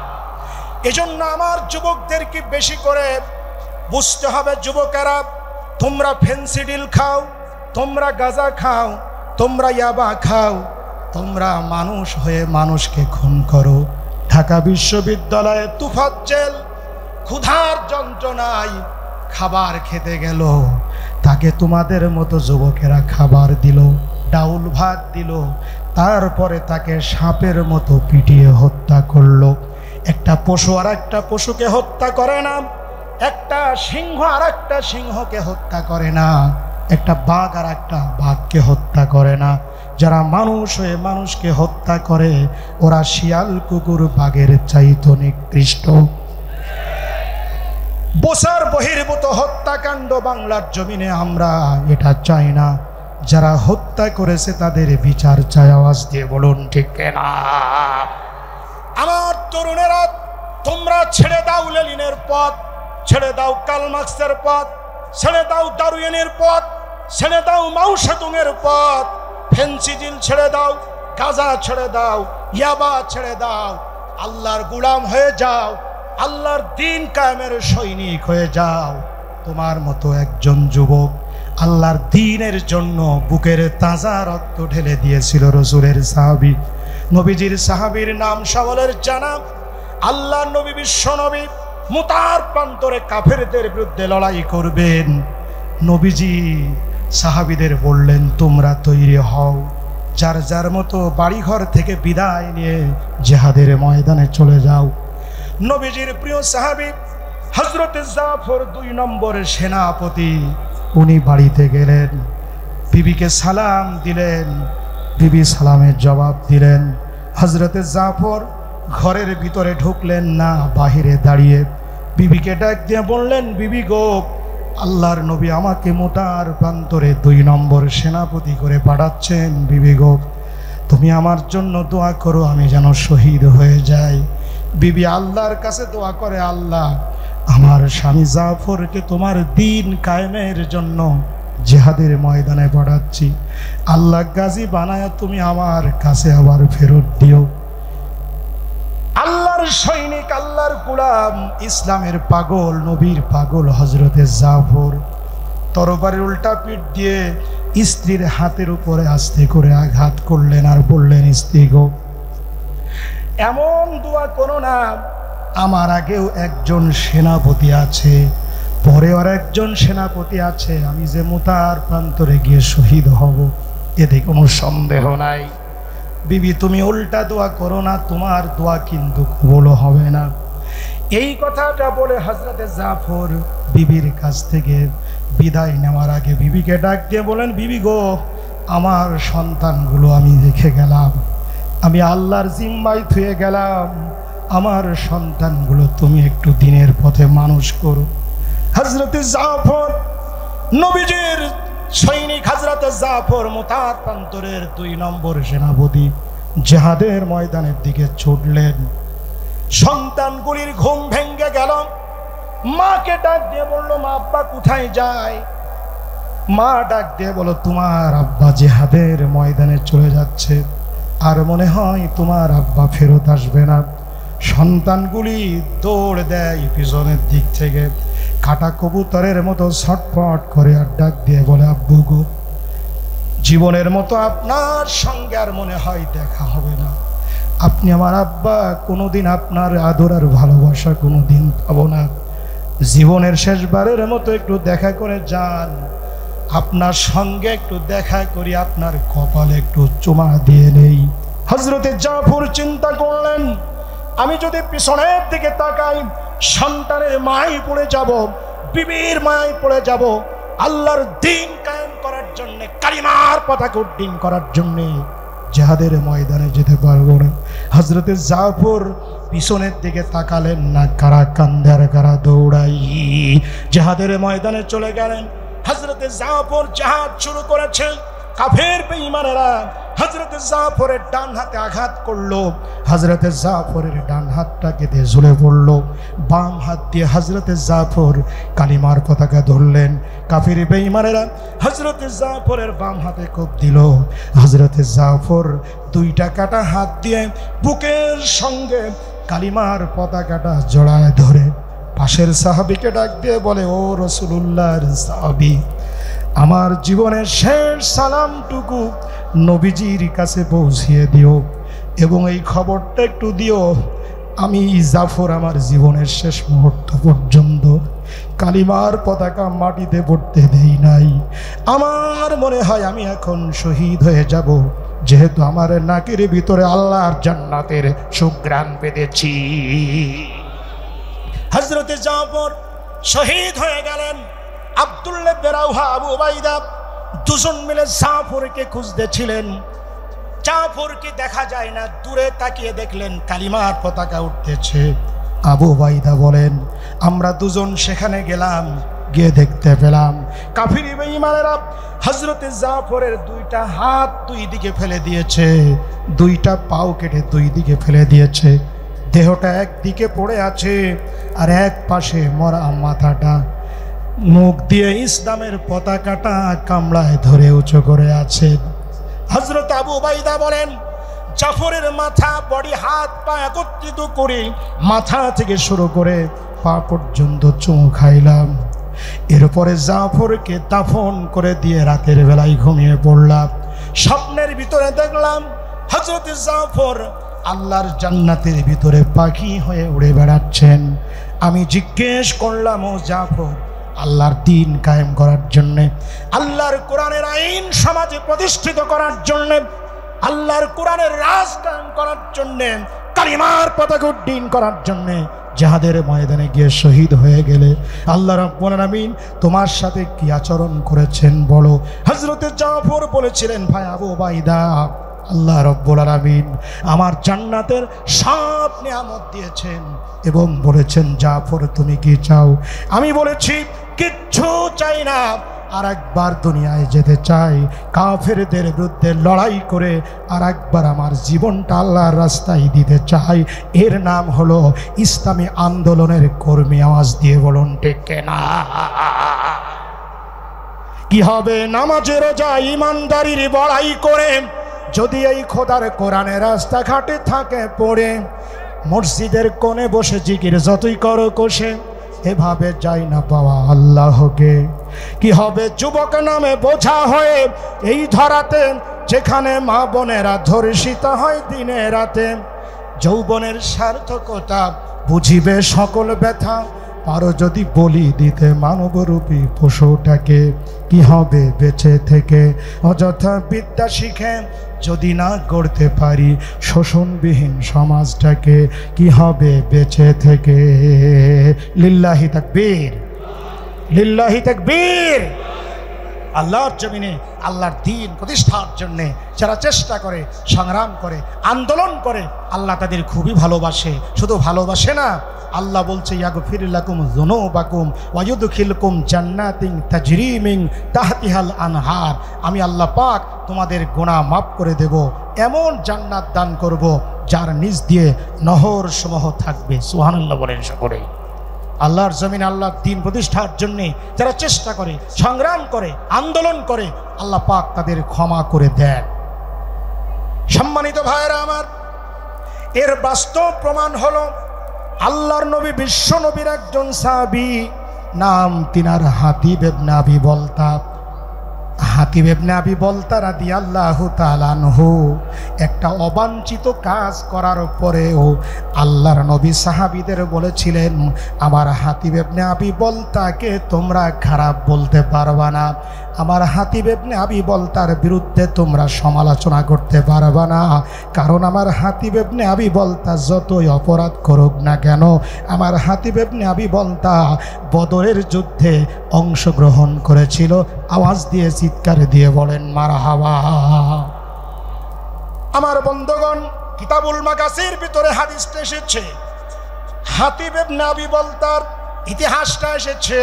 এজন্য আমার যুবকদেরকে বেশি করে বুঝতে হবে, যুবকেরা, তোমরা ফেন্সিডিল খাও, তোমরা গাঁজা খাও, তোমরা ইয়াবা খাও, তোমরা মানুষ হয়ে মানুষকে খুন করো। ঢাকা বিশ্ববিদ্যালয়ে তুফাজ্জেল ক্ষুধার যন্ত্রণায় খাবার খেতে গেল, তাকে তোমাদের মতো যুবকেরা খাবার দিল, ডাউল ভাত দিল, তারপরে তাকে সাপের মতো পিটিয়ে হত্যা করলো। একটা পশু আর একটা পশুকে হত্যা করে না, একটা সিংহ আর একটা সিংহকে হত্যা করে না, একটা বাঘ আর একটা বাঘকে হত্যা করে না। যারা মানুষ হয়ে মানুষকে হত্যা করে, ওরা শিয়াল, কুকুর, বাঘের চাইতো নিকৃষ্ট। বসার বহির্ভূত হত্যাকাণ্ড বাংলার জমিনে আমরা এটা চাই না। যারা হত্যা করেছে তাদের বিচার চাই। আওয়াজ দিয়ে বলুন ঠিক না? আমার তরুণেরা, তোমরা ছেড়ে দাও লেনিনের পথ, ছেড়ে দাও কার্ল মার্কসের পথ, ছেড়ে দাও ডারউইনের পথ, ছেড়ে দাও মাও সেতুংয়ের পথ। ফেন্সিডিল ছেড়ে দাও, গাঁজা ছেড়ে দাও, ইয়াবা ছেড়ে দাও, আল্লাহর গোলাম হয়ে যাও, আল্লাহর দ্বীন কায়েমের সৈনিক হয়ে যাও। তোমার মতো একজন যুবক আল্লাহর দ্বীনের জন্য বুকের তাজা রক্ত ঢেলে দিয়েছিল রাসূলের সাহাবী। নবীজির সাহাবীর নাম সকলের জানা। আল্লাহর নবী, বিশ্ব নবী, মুতার প্রান্তরে কাফেরদের বিরুদ্ধে লড়াই করবেন। নবীজি সাহাবীদের বললেন, তোমরা তৈরি হও, যার যার মতো বাড়িঘর থেকে বিদায় নিয়ে জিহাদের ময়দানে চলে যাও। নবীজির প্রিয় সাহাবী হযরত জাফর 2 নম্বরের সেনাপতি, উনি বাড়িতে গেলেন, বিবিকে সালাম দিলেন, বিবি সালামের জবাব দিলেন। হযরত জাফর ঘরের ভিতরে ঢুকলেন না, বাহিরে দাঁড়িয়ে বিবিকে ডাক দিয়ে বললেন, বিবি গো, আল্লাহর নবী আমাকে মোটার প্রান্তরে 2 নম্বর সেনাপতি করে পাঠাচ্ছেন। বিবি গো, তুমি আমার জন্য দোয়া করো, আমি যেন শহীদ হয়ে যাই। বিবি আল্লাহর কাছে দোয়া করে, আল্লাহ, আমার স্বামী জাফরকে তোমার দ্বীন কায়েমের জন্য জিহাদের ময়দানে পাঠাচ্ছি, আল্লাহ গাজী বানায় তুমি আমার কাছে আবার ফেরত দিও। আল্লাহর সৈনিক, আল্লাহর গোলাম, ইসলামের পাগল, নবীর পাগল হযরতে জাফর তরবারির উল্টা পিঠ দিয়ে স্ত্রীর হাতের উপরে আস্তে করে আঘাত করলেন আর বললেন, স্ত্রী গো, এমন দোয়া করো না, আমার আগেও একজন সেনাপতি আছে, পরে আর একজন সেনাপতি আছে, আমি যে মুতার প্রান্তরে গিয়ে শহীদ হব, এতে কোনো সন্দেহ নাই। বিবি, তুমি উল্টা দোয়া করো না, তোমার দোয়া কিন্তু কবুল হবে না। এই কথাটা বলে হযরতে জাফর বিবির কাছ থেকে বিদায় নেওয়ার আগে বিবিকে ডাক দিয়ে বলেন, বিবি গো, আমার সন্তানগুলো আমি রেখে গেলাম, আমি আল্লাহর জিম্মায় থুয়ে গেলাম, আমার সন্তানগুলো তুমি একটু দিনের পথে মানুষ করো। হযরতে জাফর নবীজির সৈনিক হযরত জাফর মুতাত প্রান্তরের 2 নম্বর সেনাপতি জিহাদের ময়দানের দিকে ছুটলেন। সন্তানগুলির ঘুম ভেঙে গেল। মাকে ডাক দিয়ে বলল, মা আব্বা কোথায় যায়? মা ডাক দিয়ে বলল, তোমার আব্বা জিহাদের ময়দানে চলে যাচ্ছে, আর মনে হয় তোমার আব্বা ফেরত আসবে না। সন্তানগুলি দৌড় দেয় পিছনের দিক থেকে, কাটা কবুতরের মতো ছটফট করে আর ডাক দিয়ে বলে, আব্বু গো, জীবনের মতো আপনার সঙ্গে আর মনে হয় দেখা হবে না। আপনি আমার আব্বা, কোনোদিন আপনার আদর আর ভালোবাসা কোনোদিন পাবো না। জীবনের শেষবারের মতো একটু দেখা করে যান, আপনার সঙ্গে একটু দেখা করি, আপনার কপালে একটু চুমা দিয়ে নেই। হযরতে জাফর চিন্তা করলেন, আমি যদি পিছনের দিকে তাকাই সন্তানের মায় পড়ে যাব, বিবির মায় পড়ে যাব। আল্লাহর দ্বীন কায়েম করার জন্য, কালিমার পতাকা উড্ডীন করার জন্য জিহাদের ময়দানে যেতে পারবো না। হযরতে জাফর পিছনের দিকে তাকালেন না, কারা কান্দে আর কারা দৌড়াই জিহাদের ময়দানে চলে গেলেন। হযরতে জাফর জিহাদ শুরু করেছেন। কাফের বেঈমানেরা হযরতে জাফরের ডান হাতে আঘাত করলো, হযরতে জাফরের ডান হাতটা কেটে ঝুলে পড়লো। বাম হাত দিয়ে হযরতে জাফর কালিমার পতাকা ধরলেন। কাফের বেঈমানেরা হযরতে জাফরের বাম হাতে কোপ দিল। হযরতে জাফর 2টা কাটা হাত দিয়ে বুকের সঙ্গে কালিমার পতাকাটা জড়ায় ধরে পাশের সাহাবীকে ডাক দিয়ে বলে, ও রাসূলুল্লাহর সাহাবী, আমার জীবনের শেষ সালামটুকু নবীজির কাছে পৌঁছিয়ে দিও এবং এই খবরটা একটু দিও, আমি জাফর আমার জীবনের শেষ মুহূর্ত পর্যন্ত কালিমার পতাকা মাটিতে পড়তে দেই নাই। আমার মনে হয় আমি এখন শহীদ হয়ে যাব, যেহেতু আমার নাকের ভিতরে আল্লাহর জান্নাতের সুঘ্রাণ পেয়েছি। হযরতে জাফর শহীদ হয়ে গেলেন। আব্দুল্লাহ ইবনে রাওহা, আবু উবাইদা দুজন মিলে জাফরকে খুঁজতেছিলেন। জাফরকে দেখা যায় না, দূরে তাকিয়ে দেখলেন কালিমার পতাকা উঠতেছে। আবু উবাইদা বলেন, আমরা দুজন সেখানে গেলাম, গিয়ে দেখতে পেলাম কাফির বেঈমানেরা হযরতে জাফরের 2টা হাত 2 দিকে ফেলে দিয়েছে, 2টা পাও কেটে 2 দিকে ফেলে দিয়েছে। দেহটা একদিকে পড়ে আছে আর এক পাশে মরা মাথাটা মুখ দিয়ে ইসলামের পতাকাটা কামড়ায় ধরে উঁচু করে আছে। হযরত আবু উবাইদা বলেন, জাফরের মাথা, বডি, হাত পা একত্রিত করে মাথা থেকে শুরু করে পা পর্যন্ত চুমু খাইলাম। এরপরে জাফরকে দাফন করে দিয়ে রাতের বেলায় ঘুমিয়ে পড়লাম। স্বপ্নের ভিতরে দেখলাম হযরত জাফর আল্লাহর জান্নাতের ভিতরে পাখি হয়ে উড়ে বেড়াচ্ছেন। আমি জিজ্ঞেস করলাম, ও জাফর, আল্লাহর দ্বীন কায়েম করার জন্যে, আল্লাহর কোরআনের আইন সমাজে প্রতিষ্ঠিত করার জন্যে, আল্লাহর কোরআনের রাজ কায়েম করার জন্যে, কালিমার পতাকা উড্ডীন করার জন্যে জিহাদের ময়দানে গিয়ে শহীদ হয়ে গেলে আল্লাহ রাব্বুল আলামিন তোমার সাথে কি আচরণ করেছেন বলো। হযরতে জাফর বলেছিলেন, ভাই আবু উবাইদা, আল্লাহ রাব্বুল আলামিন আমার জান্নাতের সব নিয়ামত দিয়েছেন এবং বলেছেন, জাফর তুমি কি চাও? আমি বলেছি, কিচ্ছু চাই না, আর একবার দুনিয়ায় যেতে চাই, কাফেরদের বিরুদ্ধে লড়াই করে আর একবার আমার জীবনটা আল্লাহর রাস্তায় দিতে চাই। এর নাম হলো ইসলামী আন্দোলনের কর্মী। আওয়াজ দিয়ে বলুন ঠিক না? কি হবে নামাজে রোজা ইমানদারির বড়াই করে যদি এই খোদার কোরআনের রাস্তাঘাটে থাকে পড়ে, মসজিদের কোণে বসে জিকির যতই করো কোষে, এভাবে যাই না পাওয়া আল্লাহকে। কি হবে যুবক নামে বোঝা হয়ে এই ধরাতে, যেখানে মা বোনেরা ধর্ষিত হয় দিনে রাতে। যৌবনের সার্থকতা বুঝিবে সকল ব্যথা, পারো যদি বলি দিতে মানবরূপী পশুটাকে। কি হবে বেঁচে থেকে অযথা বিদ্যা শিখে যদি না গড়তে পারি শোষণবিহীন সমাজটাকে? কি হবে বেঁচে থেকে? লিল্লাহি তাকবীর, লিল্লাহি তাকবীর। আল্লাহর জমিনে আল্লাহর দ্বীন প্রতিষ্ঠার জন্যে যারা চেষ্টা করে, সংগ্রাম করে, আন্দোলন করে, আল্লাহ তাদের খুবই ভালোবাসে। শুধু ভালোবাসে না, আল্লাহ বলছে ইয়াগফির লাকুম যুনুবাকুম ওয়া ইউদখিলকুম জান্নাতিন তাজরি মিন তাহতিহাল আনহার। আমি আল্লাহ পাক তোমাদের গুনাহ মাফ করে দেব, এমন জান্নাত দান করব যার নিচ দিয়ে নহর সমূহ থাকবে। সুবহানাল্লাহ বলেন সকলে। আল্লাহর জমিন আল্লাহর দ্বীন প্রতিষ্ঠার জন্য যারা চেষ্টা করে, সংগ্রাম করে, আন্দোলন করে, আল্লাহ পাক তাদের ক্ষমা করে দেন। সম্মানিত ভাইরা আমার, এর বাস্তব প্রমাণ হলো আল্লাহর নবী, বিশ্ব নবীর একজন সাহাবী, নাম তিনার হাতিব ইবনে আবি বলতা। হাতিব ইবনে আবি বলতা রাদিয়াল্লাহু তাআলা আনহু একটা অবাঞ্ছিত কাজ করার পরেও আল্লাহর নবী সাহাবীদের বলেছিলেন, আমার হাতিব ইবনে আবি বলতাকে তোমরা খারাপ বলতে পারবা না, আমার হাতিব ইবনে আবি বলতার বিরুদ্ধে তোমরা সমালোচনা করতে পারবা না, কারণ আমার হাতিব ইবনে আবি বলতা যতই অপরাধ করুক না কেন, আমার হাতিব ইবনে আবি বলতা বদরের যুদ্ধে অংশগ্রহণ করেছিল। আওয়াজ দিয়ে চিৎকার দিয়ে বলেন মারহাবা। আমার বন্ধুগণ, কিতাবুল মাগাসির ভিতরে হাদিসটা এসেছে, হাতিব ইবনে আবি বলতার ইতিহাসটা এসেছে।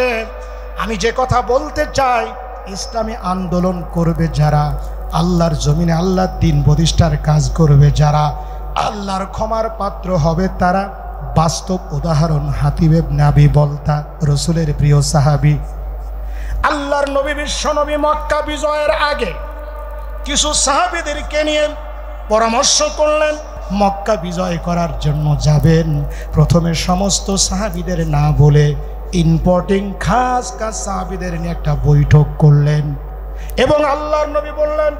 আমি যে কথা বলতে চাই, ইসলামী আন্দোলন করবে যারা, আল্লাহর জমিনে আল্লাহর দ্বীন প্রতিষ্ঠার কাজ করবে যারা, আল্লাহর ক্ষমার পাত্র হবে তারা। বাস্তব উদাহরণ হাতিব ইবনে আবি বলতা, রসুলের প্রিয় সাহাবী। আল্লাহর নবী, বিশ্ব নবী মক্কা বিজয়ের আগে কিছু সাহাবীদেরকে নিয়ে পরামর্শ করলেন, মক্কা বিজয় করার জন্য যাবেন। প্রথমে সমস্ত সাহাবীদের না বলে ইম্পর্টেন্ট খাস খাস সাহাবীদের নিয়ে একটা বৈঠক করলেন এবং আল্লাহর নবী বললেন,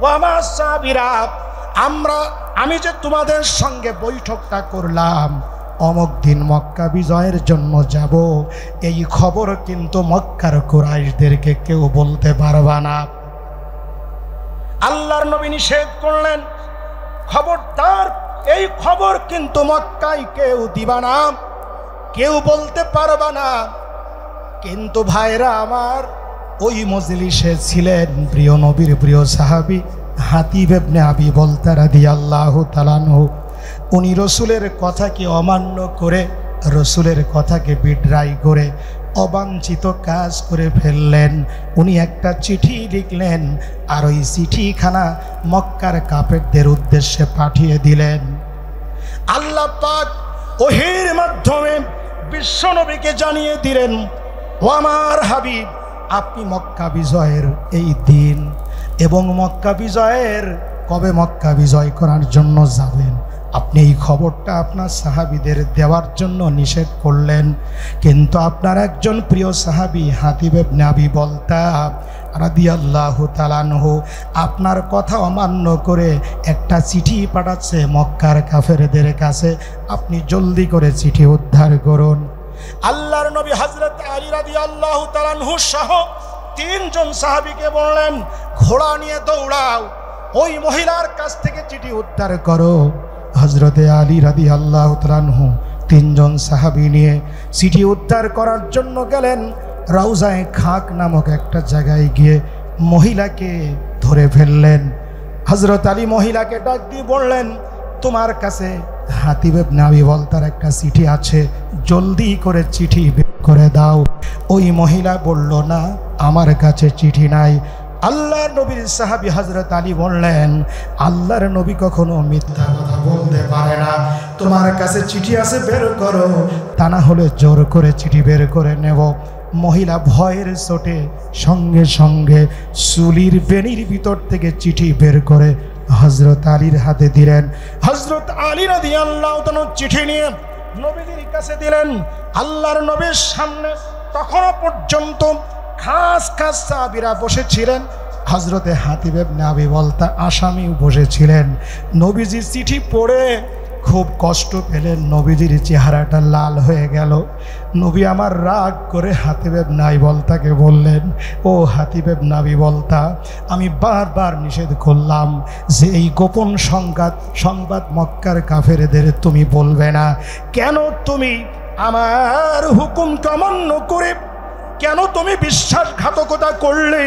ও আমার সাহাবীরা, আমি যে তোমাদের সঙ্গে বৈঠকটা করলাম, অমুক দিন মক্কা বিজয়ের জন্য যাব, এই খবর কিন্তু মক্কার কুরাইশদেরকে কেউ বলতে পারবা না। আল্লাহর নবী নিষেধ করলেন, খবরদার এই খবর কিন্তু মক্কায় কেউ দিবা না, কেউ বলতে পারবা না। কিন্তু ভাইরা আমার, ওই মজলিসে ছিলেন প্রিয় নবীর প্রিয় সাহাবী হাতিব ইবনে আবি বলতা রাদিয়াল্লাহু তাআলা আনহু। উনি রসুলের কথাকে অমান্য করে, রসুলের কথাকে বিট্রাই করে অবাঞ্ছিত কাজ করে ফেললেন। উনি একটা চিঠি লিখলেন আর ওই চিঠিখানা মক্কার কাফেরদের উদ্দেশ্যে পাঠিয়ে দিলেন। আল্লাহ পাক ওহীর মাধ্যমে বিশ্বনবীকে জানিয়ে দিলেন, ও আমার হাবিব, আপনি মক্কা বিজয়ের এই দিন এবং মক্কা বিজয়ের কবে মক্কা বিজয় করার জন্য যাবেন, আপনি এই খবরটা আপনার সাহাবীদের দেওয়ার জন্য নিষেধ করলেন। কিন্তু আপনার একজন প্রিয় সাহাবী হাতিব ইবনে আবি বলতা রাদিয়াল্লাহু তাআলা আনহু আপনার কথা অমান্য করে একটা চিঠি পাঠাচ্ছে মক্কার কাফেরদের কাছে, আপনি জলদি করে চিঠি উদ্ধার করুন। আল্লাহর নবী হযরত আলী রাদিয়াল্লাহু তাআলা আনহু সহ তিনজন সাহাবীকে বললেন, ঘোড়া নিয়ে দৌড়াও, ওই মহিলার কাছ থেকে চিঠি উদ্ধার করো। হযরতে আলী রাদিয়াল্লাহু তাআলা আনহু তিনজন সাহাবী নিয়ে চিঠি উদ্ধার করার জন্য গেলেন। রাউজায়ে খাক নামক একটা জায়গায় গিয়ে মহিলাকে ধরে ফেললেন। হযরত আলী মহিলাকে ডাক দিয়ে বললেন, তোমার কাছে হাতিব ইবনে আবি বলতার একটা চিঠি আছে, জলদি করে চিঠি বের করে দাও। ওই মহিলা বলল, না, আমার কাছে চিঠি নাই। আল্লাহর নবীর সাহাবী হযরত আলী বললেন, আল্লাহর নবী কখনো মিথ্যা কথা বলতে পারে না, তোমার কাছে চিঠি আছে, বের করো, তা না হলে জোর করে চিঠি বের করে নেব। মহিলা ভয়ের চোটে সঙ্গে সঙ্গে চুলির বেনির ভিতর থেকে চিঠি বের করে হযরত আলীর হাতে দিলেন। হযরত আলী রাদিয়াল্লাহু তাআলা চিঠি নিয়ে নবীর কাছে দিলেন। আল্লাহর নবীর সামনে তখনও পর্যন্ত খাস খাস সাহাবীরা বসেছিলেন। হযরতে হাতিব ইবনে আবি বলতা আসামিও বসেছিলেন। নবীজি চিঠি পড়ে খুব কষ্ট পেলেন, নবীজির চেহারাটা লাল হয়ে গেল। নবী আমার রাগ করে হাতিব ইবনে আবি বলতাকে বললেন, ও হাতিব ইবনে আবি বলতা, আমি বারবার নিষেধ করলাম যে এই গোপন সংবাদ মক্কার কাফেরদের তুমি বলবে না, কেন তুমি আমার হুকুমকে অমান্য করে কেন তুমি বিশ্বাসঘাতকতা করলে?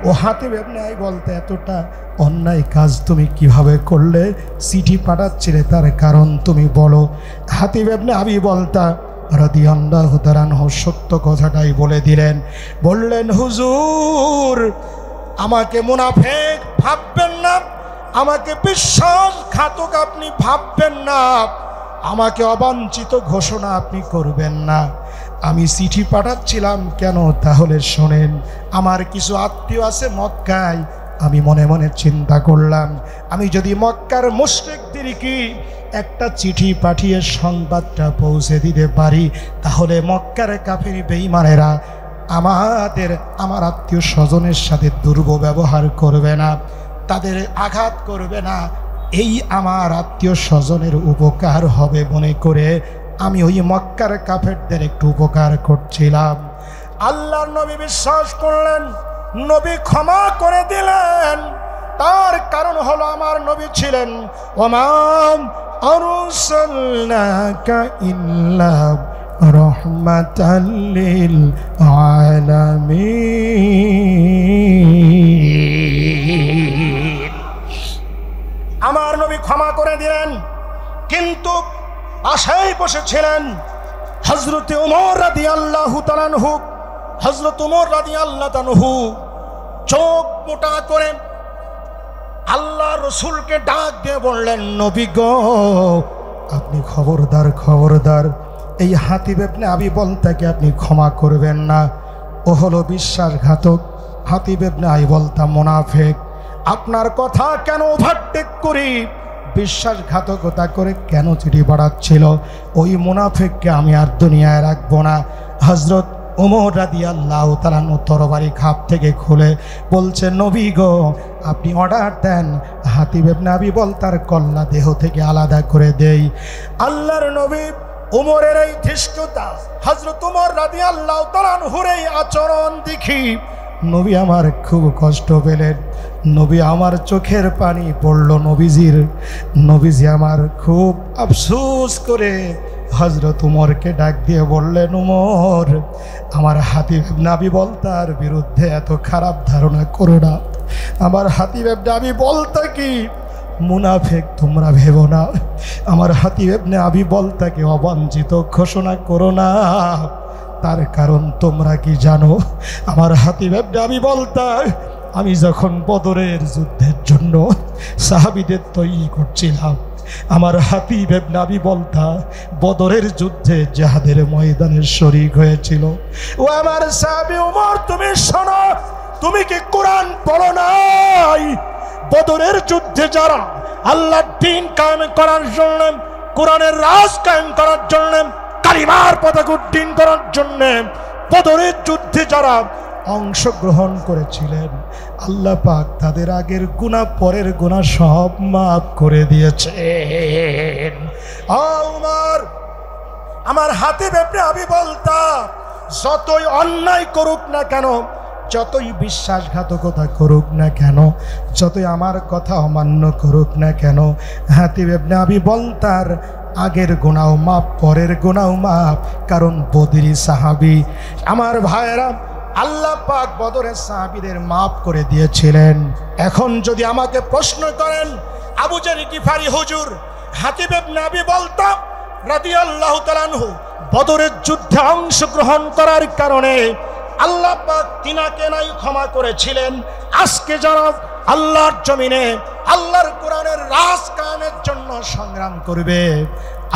ও হাতিব ইবনে আবি বলতে, এতটা অন্যায় কাজ তুমি কিভাবে করলে? চিঠি পাঠাচ্ছিলে, তার কারণ তুমি বলো। হাতিব ইবনে আবি বলতা রাদিয়াল্লাহু তাআলা আনহু সত্য কথাটাই বলে দিলেন। বললেন, হুজুর, আমাকে মুনাফিক ভাববেন না, আমাকে বিশ্বাসঘাতক আপনি ভাববেন না, আমাকে অবাঞ্ছিত ঘোষণা আপনি করবেন না। আমি চিঠি পাঠাচ্ছিলাম কেন তাহলে শোনেন। আমার কিছু আত্মীয় আছে মক্কায়, আমি মনে মনে চিন্তা করলাম, আমি যদি মক্কার মুশরিকদেরকে একটা চিঠি পাঠিয়ে সংবাদটা পৌঁছে দিতে পারি, তাহলে মক্কার কাফির বেঈমানেরা আমার আত্মীয় স্বজনের সাথে দুর্ব্যবহার করবে না, তাদের আঘাত করবে না। এই আমার আত্মীয় স্বজনের উপকার হবে মনে করে আমি ওই মক্কার কাফেরদের একটু উপকার করছিলাম। আল্লাহর নবী বিশ্বাস করলেন, নবী ক্ষমা করে দিলেন। তার কারণ হলো আমার নবী ছিলেন ওমা আরসালনাকা ইল্লা রাহমাতাল লিল আলামিন। আমার নবী ক্ষমা করে দিলেন, কিন্তু আশায় বসেছিলেন হযরত ওমর রাদিয়াল্লাহু তাআলা আনহু। হযরত ওমর রাদিয়াল্লাহু তাআলা আনহু চোখ মোটা করে আল্লাহ রসুলকে ডাক দিয়ে বললেন, নবী গো, আপনি খবরদার খবরদার, এই হাতিব ইবনে আবি বলতাকে আপনি ক্ষমা করবেন না। ও হলো বিশ্বাসঘাতক। হাতিব ইবনে আবি বলতা মুনাফিক। আপনার কথা কেন ওভারটেক করি, বিশ্বাসঘাতকতা করে কেন চিঠি পাঠাচ্ছিল, ওই মুনাফিককে আমি আর দুনিয়ায় রাখবো না। হযরত ওমর রাদিয়াল্লাহু তাআলা আনহু তরবারি খাপ থেকে খুলে বলছে, নবী গো, আপনি অর্ডার দেন, হাতিব ইবনে আবি বলতার কল্লা দেহ থেকে আলাদা করে দেই। আল্লাহর নবী ওমরের এই ধৃষ্টতা, হযরত ওমর রাদিয়াল্লাহু তাআলা আনহুর এই আচরণ দেখি নবী আমার খুব কষ্ট পেলেন। নবী আমার চোখের পানি পড়ল নবীজি আমার খুব আফসোস করে হযরত উমরকে ডাক দিয়ে বললেন, উমর, আমার হাতিব ইবনে আবি বলতার বিরুদ্ধে এত খারাপ ধারণা করো না। আমার হাতিব ইবনে আবি বলতা কি মুনাফিক তোমরা ভেবো না। আমার হাতিব ইবনে আবি বলতাকে অবাঞ্ছিত ঘোষণা করো না। তার কারণ তোমরা কি জানো? আমার হাতিব ইবনে আবি বলতা, আমি যখন বদরের যুদ্ধের জন্য সাহাবীদের তৈরি করছিলাম, আমার হাতিব ইবনে আবি বলতা বদরের যুদ্ধে জিহাদের ময়দানে শরীক হয়েছিল। ও আমার সাহাবী ওমর, তুমি শোনো, তুমি কি কোরআন পড়ো নাই? বদরের যুদ্ধে যারা আল্লাহর দ্বীন কায়েম করার জন্য, কোরআনের রাজ কায়েম করার জন্য, কালিমার পতাকা উড্ডীন করার জন্য বদরের যুদ্ধে যারা অংশগ্রহণ করেছিলেন, আল্লাহ পাক তাদের আগের গুনাহ পরের গুনাহ সব মাফ করে দিয়েছেন। ওমর, আমার হাতিব ইবনে আবি বলতা যতই অন্যায় করুক না কেন, যতই বিশ্বাসঘাতকতা করুক না কেন, যতই আমার কথা অমান্য করুক না কেন, হাতিব ইবনে আবি বলতার আগের গুনাহ মাফ, পরের গুনাহ মাফ, কারণ বদরি সাহাবী। আমার ভাইয়েরা, আল্লাহ পাক বদরের সাহাবীদের মাফ করে দিয়েছিলেন। এখন যদি আমাকে প্রশ্ন করেন, আবু জার গিফারি হুজুর হাতিব ইবনে আবি বলতা রাদিয়াল্লাহু তাআলা আনহু বদরের যুদ্ধে অংশগ্রহণ করার কারণে আল্লাহ পাক তিনাকে নাই ক্ষমা করেছিলেন, আজকে যারা আল্লাহর জমিনে আল্লাহর কোরআনের রাজ কায়েমের জন্য সংগ্রাম করবে,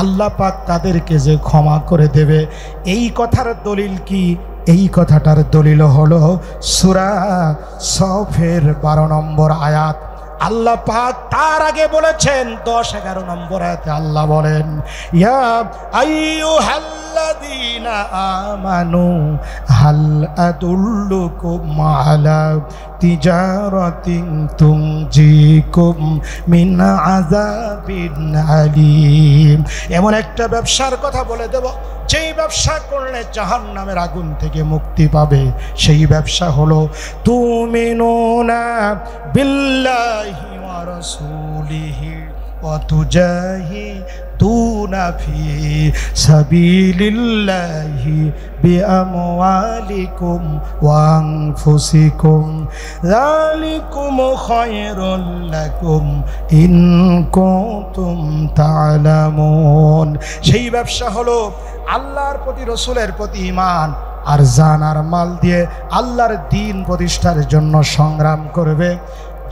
আল্লাহ পাক তাদেরকে যে ক্ষমা করে দেবে, এই কথার দলিল কি? এই কথাটার দলিল হলো সূরা সফের 12 নম্বর আয়াত। আল্লাহ পাক তার আগে বলেছেন 10-11 নম্বর আয়াতে আল্লাহ বলেন, ইয়া আইয়ুহাল্লাযীনা আমানু হাল আদুল্লুকুম আলা তিজারাতিন তুনজিকুম মিন আযাবিন আলীম। এমন একটা ব্যবসার কথা বলে দেব, যেই ব্যবসা করলে জাহান্নামের আগুন থেকে মুক্তি পাবে। সেই ব্যবসা হলো তুমিনুনা বিল্লাহি ওয়া রাসূলিহি وتجاهدون في سبيل الله بأموالكم وأنفسكم ذلكم خير لكم إن كنتم تعلمون সেই ব্যবসা হলো আল্লাহর প্রতি রাসূলের প্রতি ঈমান আর জান আর মাল দিয়ে আল্লাহর দ্বীন প্রতিষ্ঠার জন্য সংগ্রাম করবে।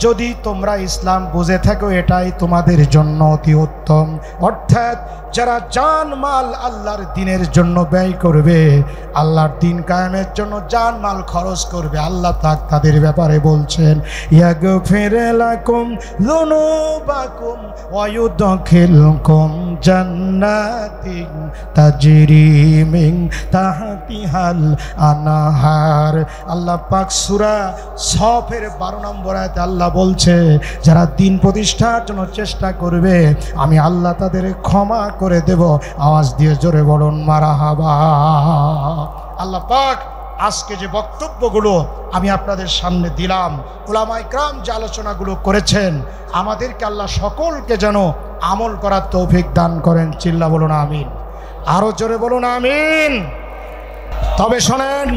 যদি তোমরা ইসলাম বুঝে থাকো এটাই তোমাদের জন্য অতি উত্তম। অর্থাৎ যারা জান মাল আল্লাহর দ্বীনের জন্য ব্যয় করবে, আল্লাহর দ্বীন কায়েমের জন্য জান মাল খরচ করবে, আল্লাহ পাক তাদের ব্যাপারে বলছেন ইয়াগফির লাকুম যুনুবাকুম ওয়া ইউদখিলকুম জান্নাতিন তাজরি মিন তাহতিহাল আনহার। আল্লাহ পাক সূরা সফের 12 নম্বর আয়াতে আল্লাহ বলছে যারা দ্বীন প্রতিষ্ঠার জন্য চেষ্টা করবে আমি আল্লাহ তাদের ক্ষমা করে দেব। আওয়াজ দিয়ে জোরে বলুন মারহাবা। আল্লাহ পাক আজকে যে বক্তব্যগুলো আমি আপনাদের সামনে দিলাম, উলামায়ে কেরাম যে আলোচনাগুলো করেছেন, আমাদেরকে আল্লাহ সকলকে যেন আমল করার তৌফিক দান করেন। চিল্লা বলুন আমিন, আরো জোরে বলুন আমিন। তবে শোনেন,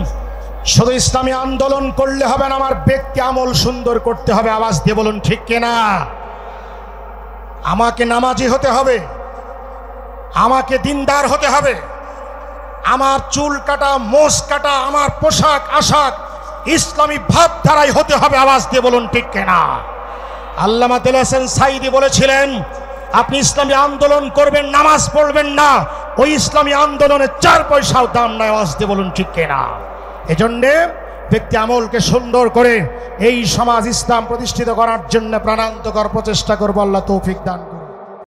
শুধু ইসলামী আন্দোলন করলে হবে না, আমার ব্যক্তি আমল সুন্দর করতে হবে। আওয়াজ দিয়ে বলুন ঠিক কিনা? আমাকে নামাজি হতে হবে, আমাকে দিনদার হতে হবে, আমার চুল কাটা মোষ কাটা আমার পোশাক আশাক ইসলামী ভাবধারায় হতে হবে। আওয়াজ দিয়ে বলুন ঠিক কিনা? আল্লামা দেলোয়ার হোসেন সাঈদী বলেছিলেন আপনি ইসলামী আন্দোলন করবেন, নামাজ পড়বেন না, ওই ইসলামী আন্দোলনের 4 পয়সাও দাম নাই। আওয়াজ দিয়ে বলুন ঠিক কিনা? এজন্যে ব্যক্তি আমলকে সুন্দর করে এই সমাজ ইসলাম প্রতিষ্ঠিত করার জন্য প্রাণান্তকর প্রচেষ্টা করবো। আল্লাহ তৌফিক দান করুন।